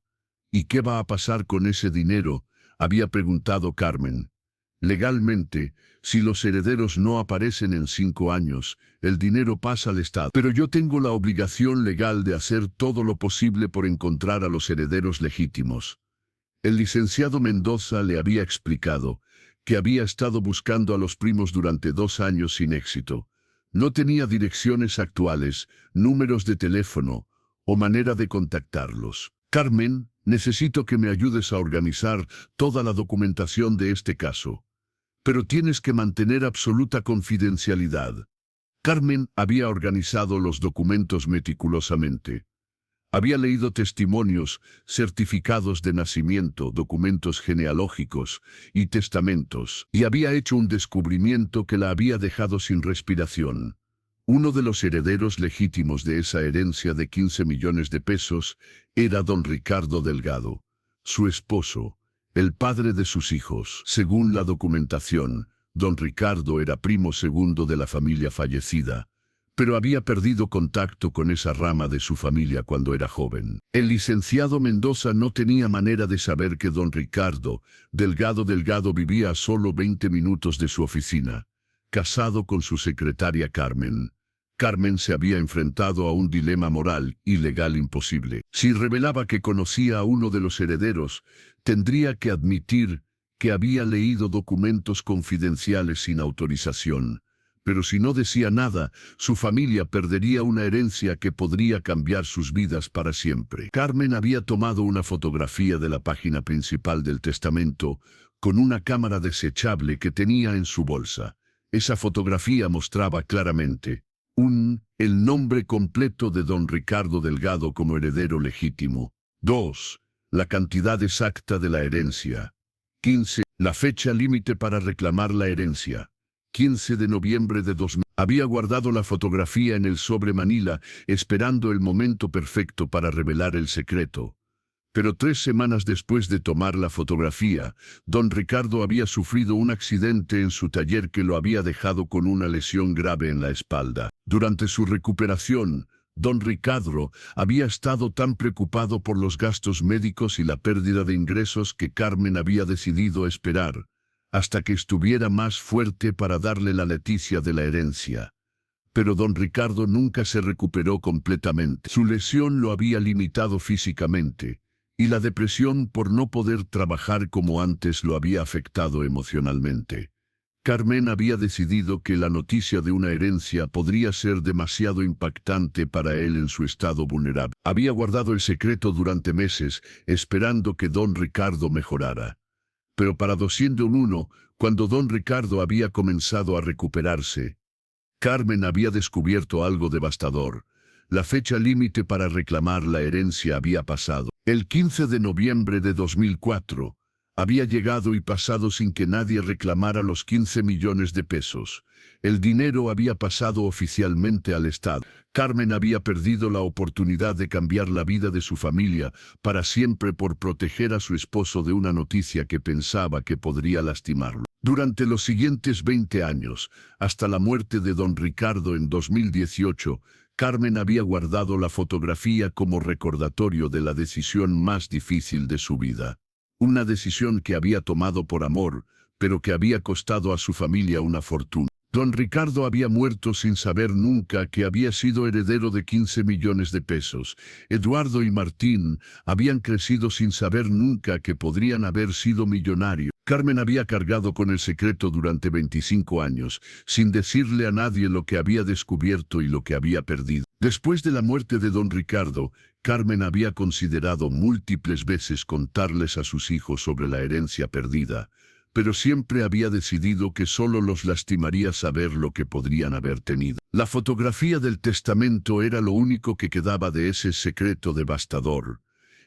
¿Y qué va a pasar con ese dinero?, había preguntado Carmen. Legalmente, si los herederos no aparecen en 5 años, el dinero pasa al Estado. Pero yo tengo la obligación legal de hacer todo lo posible por encontrar a los herederos legítimos. El licenciado Mendoza le había explicado que había estado buscando a los primos durante 2 años sin éxito. No tenía direcciones actuales, números de teléfono o manera de contactarlos. Carmen, necesito que me ayudes a organizar toda la documentación de este caso. Pero tienes que mantener absoluta confidencialidad. Carmen había organizado los documentos meticulosamente. Había leído testimonios, certificados de nacimiento, documentos genealógicos y testamentos, y había hecho un descubrimiento que la había dejado sin respiración. Uno de los herederos legítimos de esa herencia de 15 millones de pesos era don Ricardo Delgado, su esposo, el padre de sus hijos. Según la documentación, don Ricardo era primo segundo de la familia fallecida, pero había perdido contacto con esa rama de su familia cuando era joven. El licenciado Mendoza no tenía manera de saber que don Ricardo Delgado vivía a solo 20 minutos de su oficina, casado con su secretaria Carmen. Carmen se había enfrentado a un dilema moral y legal imposible. Si revelaba que conocía a uno de los herederos, tendría que admitir que había leído documentos confidenciales sin autorización. Pero si no decía nada, su familia perdería una herencia que podría cambiar sus vidas para siempre. Carmen había tomado una fotografía de la página principal del testamento con una cámara desechable que tenía en su bolsa. Esa fotografía mostraba claramente 1. El nombre completo de don Ricardo Delgado como heredero legítimo. 2. La cantidad exacta de la herencia. 15. La fecha límite para reclamar la herencia. 15 de noviembre de 2000. Había guardado la fotografía en el sobre Manila, esperando el momento perfecto para revelar el secreto. Pero 3 semanas después de tomar la fotografía, don Ricardo había sufrido un accidente en su taller que lo había dejado con una lesión grave en la espalda. Durante su recuperación, don Ricardo había estado tan preocupado por los gastos médicos y la pérdida de ingresos que Carmen había decidido esperar hasta que estuviera más fuerte para darle la noticia de la herencia. Pero don Ricardo nunca se recuperó completamente. Su lesión lo había limitado físicamente, y la depresión por no poder trabajar como antes lo había afectado emocionalmente. Carmen había decidido que la noticia de una herencia podría ser demasiado impactante para él en su estado vulnerable. Había guardado el secreto durante meses, esperando que don Ricardo mejorara. Pero para 201, cuando don Ricardo había comenzado a recuperarse, Carmen había descubierto algo devastador. La fecha límite para reclamar la herencia había pasado. El 15 de noviembre de 2004, había llegado y pasado sin que nadie reclamara los 15 millones de pesos. El dinero había pasado oficialmente al Estado. Carmen había perdido la oportunidad de cambiar la vida de su familia para siempre por proteger a su esposo de una noticia que pensaba que podría lastimarlo. Durante los siguientes 20 años, hasta la muerte de don Ricardo en 2018, Carmen había guardado la fotografía como recordatorio de la decisión más difícil de su vida. Una decisión que había tomado por amor, pero que había costado a su familia una fortuna. Don Ricardo había muerto sin saber nunca que había sido heredero de 15 millones de pesos. Eduardo y Martín habían crecido sin saber nunca que podrían haber sido millonarios. Carmen había cargado con el secreto durante 25 años, sin decirle a nadie lo que había descubierto y lo que había perdido. Después de la muerte de don Ricardo, Carmen había considerado múltiples veces contarles a sus hijos sobre la herencia perdida, pero siempre había decidido que solo los lastimaría saber lo que podrían haber tenido. La fotografía del testamento era lo único que quedaba de ese secreto devastador.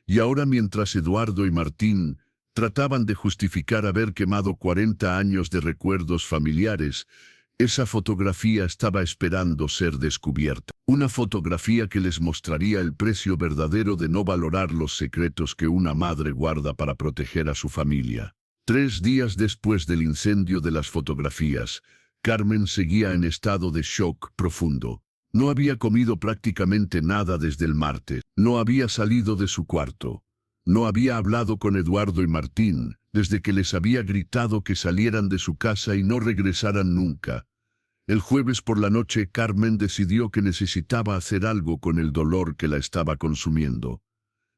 Y ahora, mientras Eduardo y Martín trataban de justificar haber quemado 40 años de recuerdos familiares, esa fotografía estaba esperando ser descubierta. Una fotografía que les mostraría el precio verdadero de no valorar los secretos que una madre guarda para proteger a su familia. 3 días después del incendio de las fotografías, Carmen seguía en estado de shock profundo. No había comido prácticamente nada desde el martes. No había salido de su cuarto. No había hablado con Eduardo y Martín desde que les había gritado que salieran de su casa y no regresaran nunca. El jueves por la noche, Carmen decidió que necesitaba hacer algo con el dolor que la estaba consumiendo.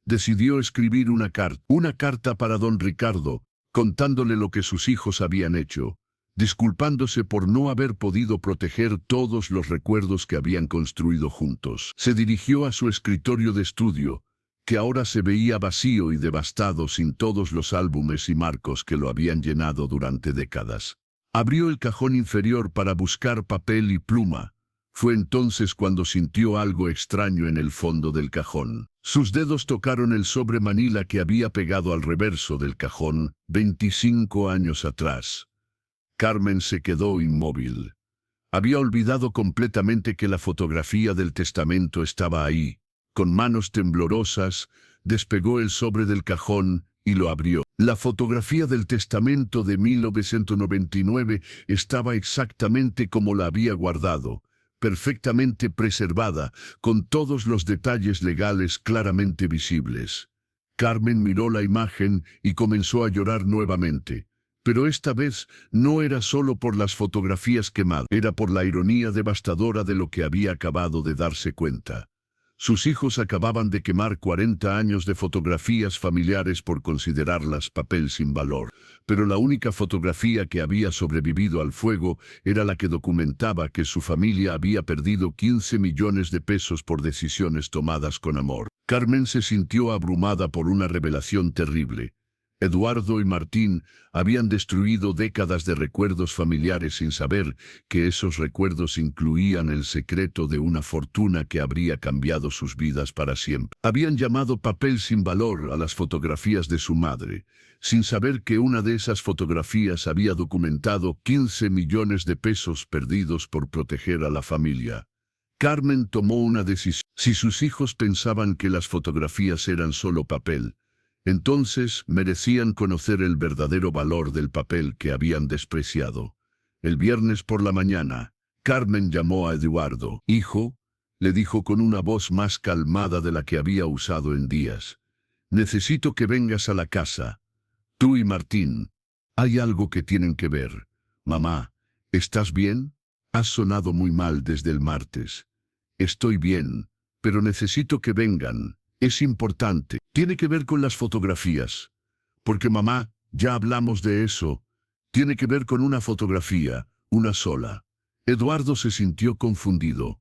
Decidió escribir una carta para don Ricardo, contándole lo que sus hijos habían hecho, disculpándose por no haber podido proteger todos los recuerdos que habían construido juntos. Se dirigió a su escritorio de estudio, que ahora se veía vacío y devastado sin todos los álbumes y marcos que lo habían llenado durante décadas. Abrió el cajón inferior para buscar papel y pluma. Fue entonces cuando sintió algo extraño en el fondo del cajón. Sus dedos tocaron el sobre Manila que había pegado al reverso del cajón 25 años atrás. Carmen se quedó inmóvil. Había olvidado completamente que la fotografía del testamento estaba ahí. Con manos temblorosas, despegó el sobre del cajón y lo abrió. La fotografía del testamento de 1999 estaba exactamente como la había guardado, perfectamente preservada, con todos los detalles legales claramente visibles. Carmen miró la imagen y comenzó a llorar nuevamente. Pero esta vez no era solo por las fotografías quemadas, era por la ironía devastadora de lo que había acabado de darse cuenta. Sus hijos acababan de quemar 40 años de fotografías familiares por considerarlas papel sin valor, pero la única fotografía que había sobrevivido al fuego era la que documentaba que su familia había perdido 15 millones de pesos por decisiones tomadas con amor. Carmen se sintió abrumada por una revelación terrible. Eduardo y Martín habían destruido décadas de recuerdos familiares sin saber que esos recuerdos incluían el secreto de una fortuna que habría cambiado sus vidas para siempre. Habían llamado papel sin valor a las fotografías de su madre, sin saber que una de esas fotografías había documentado 15 millones de pesos perdidos por proteger a la familia. Carmen tomó una decisión. Si sus hijos pensaban que las fotografías eran solo papel, entonces merecían conocer el verdadero valor del papel que habían despreciado. El viernes por la mañana, Carmen llamó a Eduardo. «Hijo», le dijo con una voz más calmada de la que había usado en días, «necesito que vengas a la casa. Tú y Martín. Hay algo que tienen que ver. Mamá, ¿estás bien? Has sonado muy mal desde el martes». «Estoy bien, pero necesito que vengan. Es importante. Tiene que ver con las fotografías». «Porque mamá, ya hablamos de eso. Tiene que ver con una fotografía, una sola». Eduardo se sintió confundido.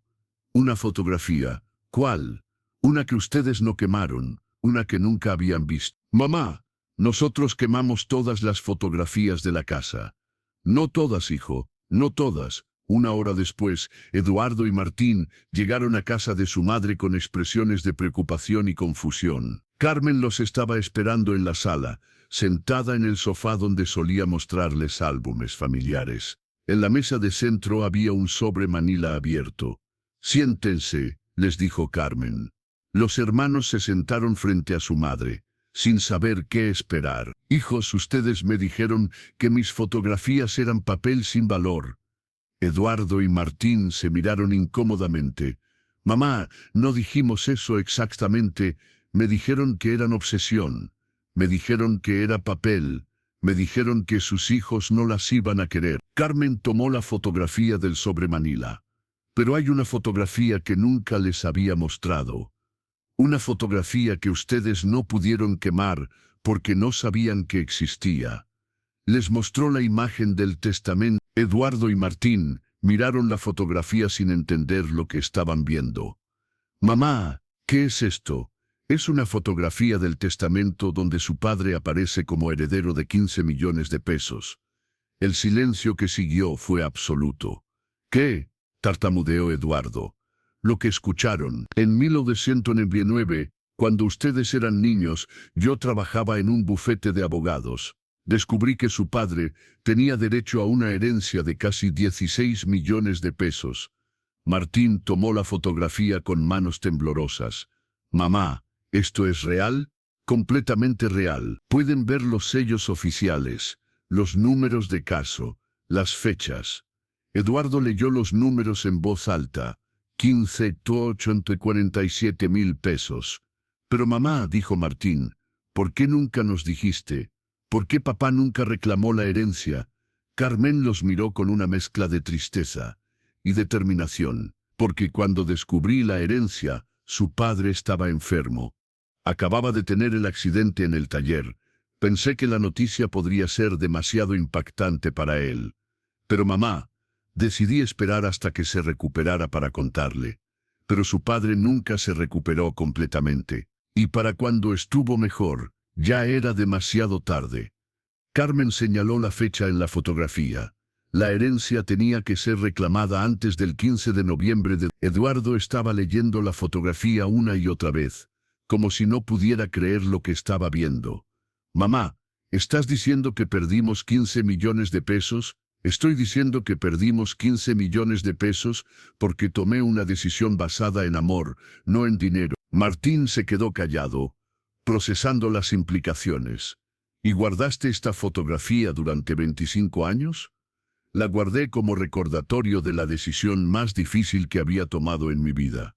«¿Una fotografía? ¿Cuál?» «Una que ustedes no quemaron, una que nunca habían visto». «Mamá, nosotros quemamos todas las fotografías de la casa». «No todas, hijo, no todas». Una hora después, Eduardo y Martín llegaron a casa de su madre con expresiones de preocupación y confusión. Carmen los estaba esperando en la sala, sentada en el sofá donde solía mostrarles álbumes familiares. En la mesa de centro había un sobre manila abierto. «Siéntense», les dijo Carmen. Los hermanos se sentaron frente a su madre, sin saber qué esperar. «Hijos, ustedes me dijeron que mis fotografías eran papel sin valor». Eduardo y Martín se miraron incómodamente. «Mamá, no dijimos eso exactamente. Me dijeron que eran obsesión. Me dijeron que era papel. Me dijeron que sus hijos no las iban a querer». Carmen tomó la fotografía del sobre manila. «Pero hay una fotografía que nunca les había mostrado. Una fotografía que ustedes no pudieron quemar porque no sabían que existía». Les mostró la imagen del testamento. Eduardo y Martín miraron la fotografía sin entender lo que estaban viendo. «Mamá, ¿qué es esto?» «Es una fotografía del testamento donde su padre aparece como heredero de 15 millones de pesos». El silencio que siguió fue absoluto. «¿Qué?», tartamudeó Eduardo. «Lo que escucharon. En 1999, cuando ustedes eran niños, yo trabajaba en un bufete de abogados. Descubrí que su padre tenía derecho a una herencia de casi 16 millones de pesos. Martín tomó la fotografía con manos temblorosas. «Mamá, ¿esto es real?» «Completamente real. Pueden ver los sellos oficiales, los números de caso, las fechas». Eduardo leyó los números en voz alta. 15.847.000 pesos. «Pero mamá», dijo Martín, «¿por qué nunca nos dijiste? ¿Por qué papá nunca reclamó la herencia?» Carmen los miró con una mezcla de tristeza y determinación. «Porque cuando descubrí la herencia, su padre estaba enfermo. Acababa de tener el accidente en el taller. Pensé que la noticia podría ser demasiado impactante para él. Pero mamá, decidí esperar hasta que se recuperara para contarle. Pero su padre nunca se recuperó completamente. Y para cuando estuvo mejor, ya era demasiado tarde». Carmen señaló la fecha en la fotografía. La herencia tenía que ser reclamada antes del 15 de noviembre de... Eduardo estaba leyendo la fotografía una y otra vez, como si no pudiera creer lo que estaba viendo. «Mamá, ¿estás diciendo que perdimos 15 millones de pesos?» «Estoy diciendo que perdimos 15 millones de pesos porque tomé una decisión basada en amor, no en dinero». Martín se quedó callado, procesando las implicaciones. «¿Y guardaste esta fotografía durante 25 años?» «La guardé como recordatorio de la decisión más difícil que había tomado en mi vida».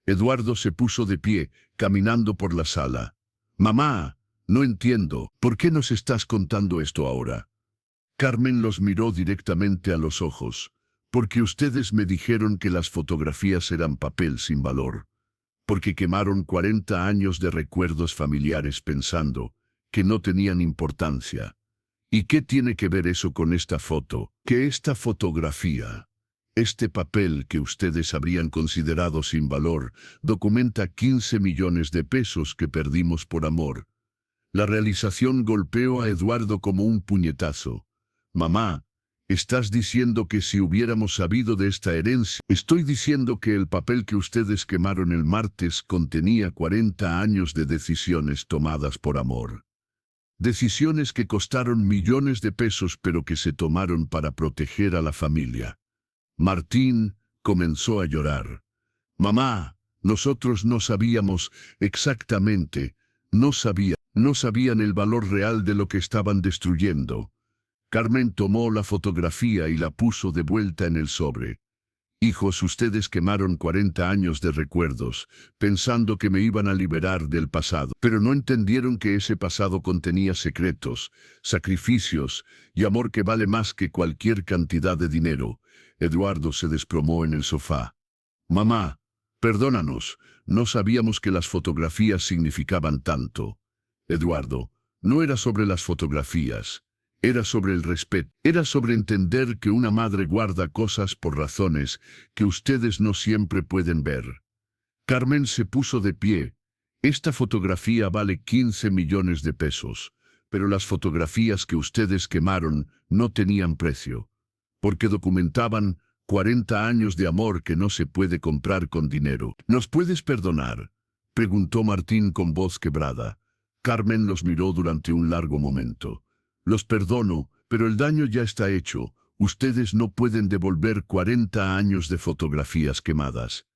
Eduardo se puso de pie, caminando por la sala. «Mamá, no entiendo. ¿Por qué nos estás contando esto ahora?» Carmen los miró directamente a los ojos. «Porque ustedes me dijeron que las fotografías eran papel sin valor. Porque quemaron 40 años de recuerdos familiares pensando que no tenían importancia. ¿Y qué tiene que ver eso con esta foto? Que esta fotografía, este papel que ustedes habrían considerado sin valor, documenta 15 millones de pesos que perdimos por amor. La realización golpeó a Eduardo como un puñetazo. Mamá, ¿estás diciendo que si hubiéramos sabido de esta herencia? Estoy diciendo que el papel que ustedes quemaron el martes contenía 40 años de decisiones tomadas por amor. Decisiones que costaron millones de pesos pero que se tomaron para proteger a la familia. Martín comenzó a llorar. Mamá, nosotros no sabíamos exactamente, no sabían el valor real de lo que estaban destruyendo. Carmen tomó la fotografía y la puso de vuelta en el sobre. Hijos, ustedes quemaron 40 años de recuerdos, pensando que me iban a liberar del pasado, pero no entendieron que ese pasado contenía secretos, sacrificios y amor que vale más que cualquier cantidad de dinero. Eduardo se desplomó en el sofá. Mamá, perdónanos, no sabíamos que las fotografías significaban tanto. Eduardo, no era sobre las fotografías. Era sobre el respeto, era sobre entender que una madre guarda cosas por razones que ustedes no siempre pueden ver. Carmen se puso de pie. Esta fotografía vale 15 millones de pesos, pero las fotografías que ustedes quemaron no tenían precio, porque documentaban 40 años de amor que no se puede comprar con dinero. ¿Nos puedes perdonar?, preguntó Martín con voz quebrada. Carmen los miró durante un largo momento. Los perdono, pero el daño ya está hecho. Ustedes no pueden devolver 40 años de fotografías quemadas.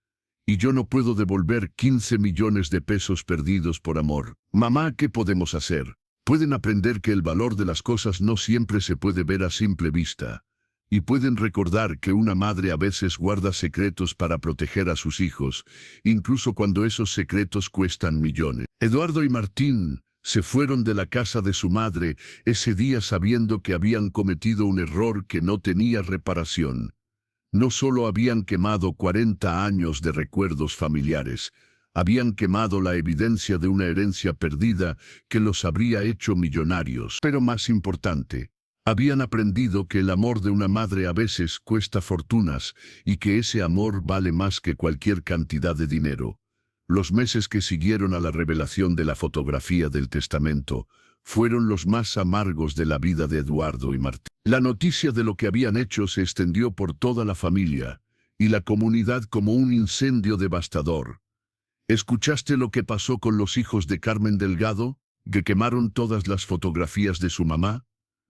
Y yo no puedo devolver 15 millones de pesos perdidos por amor. Mamá, ¿qué podemos hacer? Pueden aprender que el valor de las cosas no siempre se puede ver a simple vista. Y pueden recordar que una madre a veces guarda secretos para proteger a sus hijos, incluso cuando esos secretos cuestan millones. Eduardo y Martín se fueron de la casa de su madre ese día sabiendo que habían cometido un error que no tenía reparación. No solo habían quemado 40 años de recuerdos familiares, habían quemado la evidencia de una herencia perdida que los habría hecho millonarios. Pero más importante, habían aprendido que el amor de una madre a veces cuesta fortunas y que ese amor vale más que cualquier cantidad de dinero. Los meses que siguieron a la revelación de la fotografía del testamento fueron los más amargos de la vida de Eduardo y Martín. La noticia de lo que habían hecho se extendió por toda la familia y la comunidad como un incendio devastador. ¿Escuchaste lo que pasó con los hijos de Carmen Delgado, que quemaron todas las fotografías de su mamá?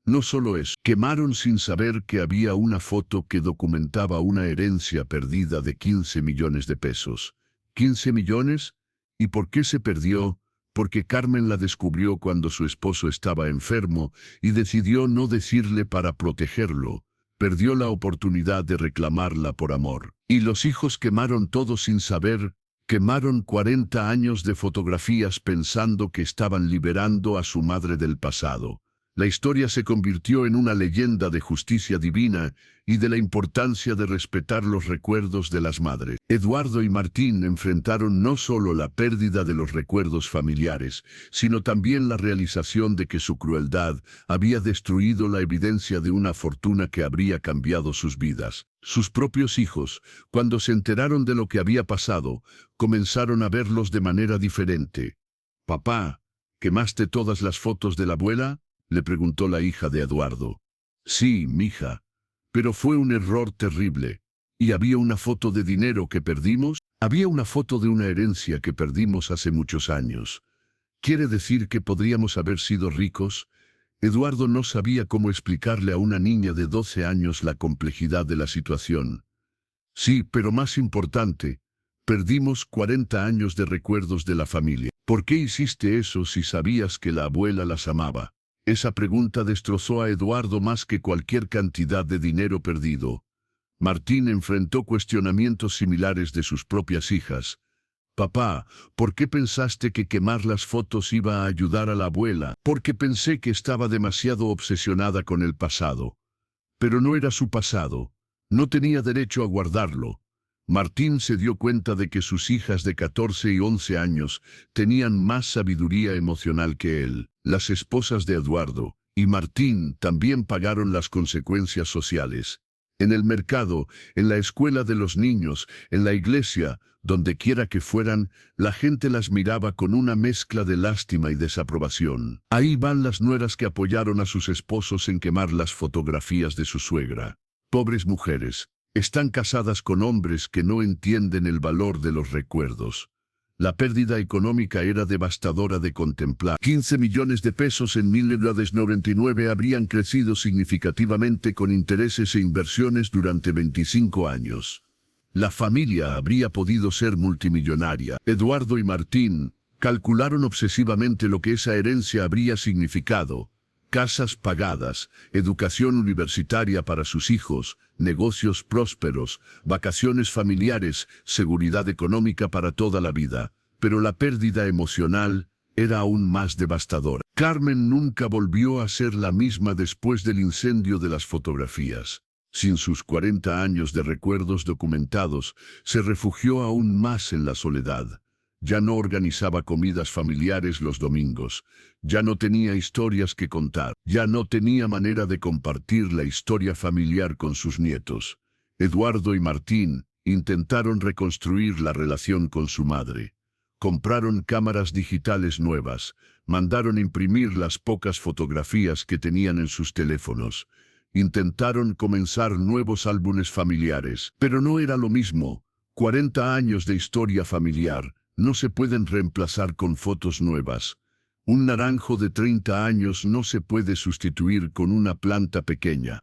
No solo eso, quemaron sin saber que había una foto que documentaba una herencia perdida de 15 millones de pesos. ¿15 millones? ¿Y por qué se perdió? Porque Carmen la descubrió cuando su esposo estaba enfermo y decidió no decirle para protegerlo. Perdió la oportunidad de reclamarla por amor. Y los hijos quemaron todo sin saber, quemaron 40 años de fotografías pensando que estaban liberando a su madre del pasado. La historia se convirtió en una leyenda de justicia divina y de la importancia de respetar los recuerdos de las madres. Eduardo y Martín enfrentaron no solo la pérdida de los recuerdos familiares, sino también la realización de que su crueldad había destruido la evidencia de una fortuna que habría cambiado sus vidas. Sus propios hijos, cuando se enteraron de lo que había pasado, comenzaron a verlos de manera diferente. «Papá, ¿quemaste todas las fotos de la abuela?», le preguntó la hija de Eduardo. «Sí, mija, pero fue un error terrible. ¿Y había una foto de dinero que perdimos? Había una foto de una herencia que perdimos hace muchos años. ¿Quiere decir que podríamos haber sido ricos?». Eduardo no sabía cómo explicarle a una niña de 12 años la complejidad de la situación. «Sí, pero más importante, perdimos 40 años de recuerdos de la familia». «¿Por qué hiciste eso si sabías que la abuela las amaba?». Esa pregunta destrozó a Eduardo más que cualquier cantidad de dinero perdido. Martín enfrentó cuestionamientos similares de sus propias hijas. «Papá, ¿por qué pensaste que quemar las fotos iba a ayudar a la abuela?». «Porque pensé que estaba demasiado obsesionada con el pasado». «Pero no era su pasado. No tenía derecho a guardarlo». Martín se dio cuenta de que sus hijas de 14 y 11 años tenían más sabiduría emocional que él. Las esposas de Eduardo y Martín también pagaron las consecuencias sociales. En el mercado, en la escuela de los niños, en la iglesia, donde quiera que fueran, la gente las miraba con una mezcla de lástima y desaprobación. Ahí van las nueras que apoyaron a sus esposos en quemar las fotografías de su suegra. Pobres mujeres, están casadas con hombres que no entienden el valor de los recuerdos. La pérdida económica era devastadora de contemplar. 15 millones de pesos en 1999 habrían crecido significativamente con intereses e inversiones durante 25 años. La familia habría podido ser multimillonaria. Eduardo y Martín calcularon obsesivamente lo que esa herencia habría significado. Casas pagadas, educación universitaria para sus hijos, negocios prósperos, vacaciones familiares, seguridad económica para toda la vida. Pero la pérdida emocional era aún más devastadora. Carmen nunca volvió a ser la misma después del incendio de las fotografías. Sin sus 40 años de recuerdos documentados, se refugió aún más en la soledad. Ya no organizaba comidas familiares los domingos. Ya no tenía historias que contar. Ya no tenía manera de compartir la historia familiar con sus nietos. Eduardo y Martín intentaron reconstruir la relación con su madre. Compraron cámaras digitales nuevas. Mandaron imprimir las pocas fotografías que tenían en sus teléfonos. Intentaron comenzar nuevos álbumes familiares. Pero no era lo mismo. 40 años de historia familiar no se pueden reemplazar con fotos nuevas. Un naranjo de 30 años no se puede sustituir con una planta pequeña.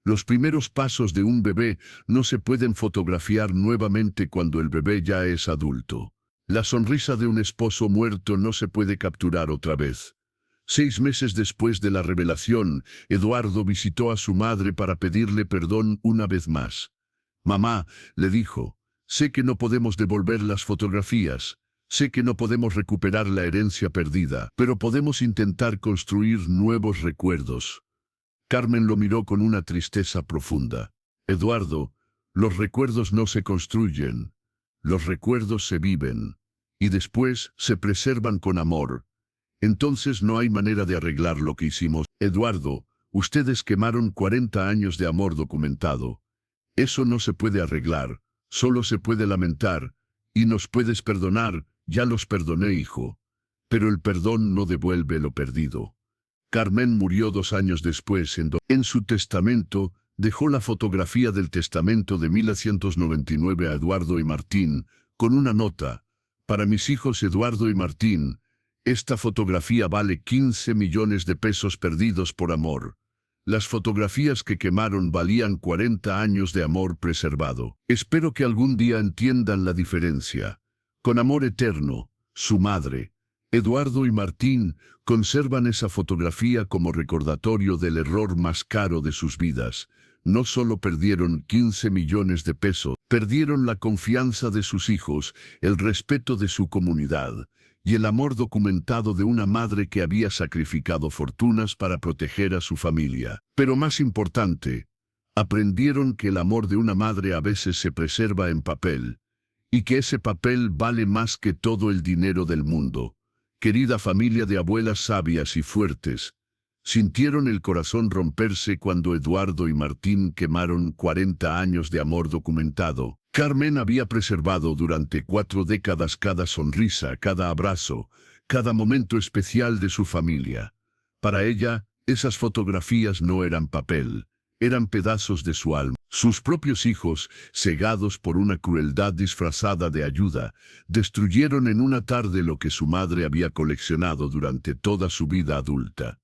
Los primeros pasos de un bebé no se pueden fotografiar nuevamente cuando el bebé ya es adulto. La sonrisa de un esposo muerto no se puede capturar otra vez. 6 meses después de la revelación, Eduardo visitó a su madre para pedirle perdón una vez más. «Mamá», le dijo, «sé que no podemos devolver las fotografías, sé que no podemos recuperar la herencia perdida, pero podemos intentar construir nuevos recuerdos». Carmen lo miró con una tristeza profunda. «Eduardo, los recuerdos no se construyen, los recuerdos se viven, y después se preservan con amor. Entonces no hay manera de arreglar lo que hicimos. Eduardo, ustedes quemaron 40 años de amor documentado. Eso no se puede arreglar, solo se puede lamentar, y nos puedes perdonar, ya los perdoné, hijo. Pero el perdón no devuelve lo perdido». Carmen murió 2 años después. En su testamento, dejó la fotografía del testamento de 1999 a Eduardo y Martín, con una nota: «Para mis hijos Eduardo y Martín, esta fotografía vale 15 millones de pesos perdidos por amor. Las fotografías que quemaron valían 40 años de amor preservado. Espero que algún día entiendan la diferencia. Con amor eterno, su madre». Eduardo y Martín conservan esa fotografía como recordatorio del error más caro de sus vidas. No solo perdieron 15 millones de pesos, perdieron la confianza de sus hijos, el respeto de su comunidad y el amor documentado de una madre que había sacrificado fortunas para proteger a su familia. Pero más importante, aprendieron que el amor de una madre a veces se preserva en papel, y que ese papel vale más que todo el dinero del mundo. Querida familia de abuelas sabias y fuertes, sintieron el corazón romperse cuando Eduardo y Martín quemaron 40 años de amor documentado. Carmen había preservado durante 4 décadas cada sonrisa, cada abrazo, cada momento especial de su familia. Para ella, esas fotografías no eran papel, eran pedazos de su alma. Sus propios hijos, cegados por una crueldad disfrazada de ayuda, destruyeron en una tarde lo que su madre había coleccionado durante toda su vida adulta.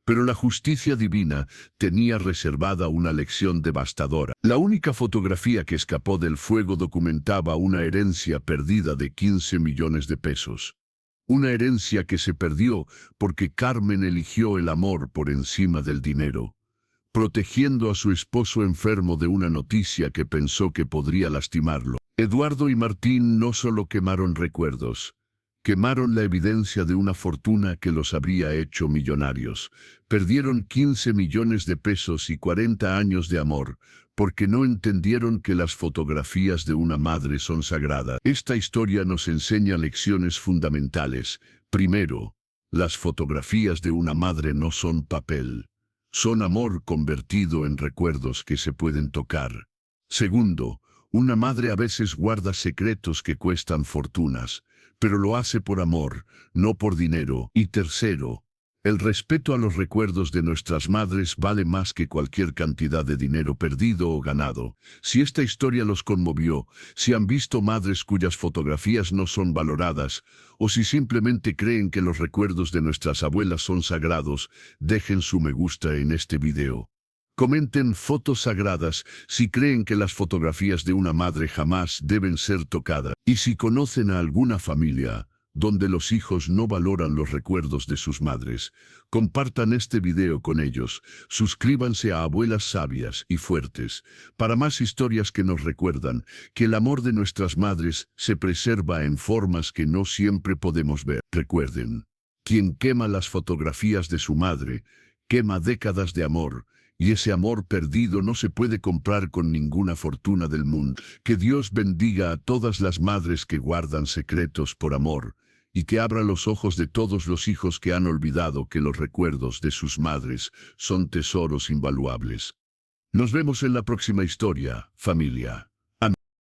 Pero la justicia divina tenía reservada una lección devastadora. La única fotografía que escapó del fuego documentaba una herencia perdida de 15 millones de pesos. Una herencia que se perdió porque Carmen eligió el amor por encima del dinero, protegiendo a su esposo enfermo de una noticia que pensó que podría lastimarlo. Eduardo y Martín no solo quemaron recuerdos, quemaron la evidencia de una fortuna que los habría hecho millonarios. Perdieron 15 millones de pesos y 40 años de amor, porque no entendieron que las fotografías de una madre son sagradas. Esta historia nos enseña lecciones fundamentales. Primero, las fotografías de una madre no son papel. Son amor convertido en recuerdos que se pueden tocar. Segundo, una madre a veces guarda secretos que cuestan fortunas, pero lo hace por amor, no por dinero. Y tercero, el respeto a los recuerdos de nuestras madres vale más que cualquier cantidad de dinero perdido o ganado. Si esta historia los conmovió, si han visto madres cuyas fotografías no son valoradas, o si simplemente creen que los recuerdos de nuestras abuelas son sagrados, dejen su me gusta en este video. Comenten fotos sagradas si creen que las fotografías de una madre jamás deben ser tocadas. Y si conocen a alguna familia donde los hijos no valoran los recuerdos de sus madres, compartan este video con ellos. Suscríbanse a Abuelas Sabias y Fuertes para más historias que nos recuerdan que el amor de nuestras madres se preserva en formas que no siempre podemos ver. Recuerden, quien quema las fotografías de su madre, quema décadas de amor, y ese amor perdido no se puede comprar con ninguna fortuna del mundo. Que Dios bendiga a todas las madres que guardan secretos por amor, y que abra los ojos de todos los hijos que han olvidado que los recuerdos de sus madres son tesoros invaluables. Nos vemos en la próxima historia, familia.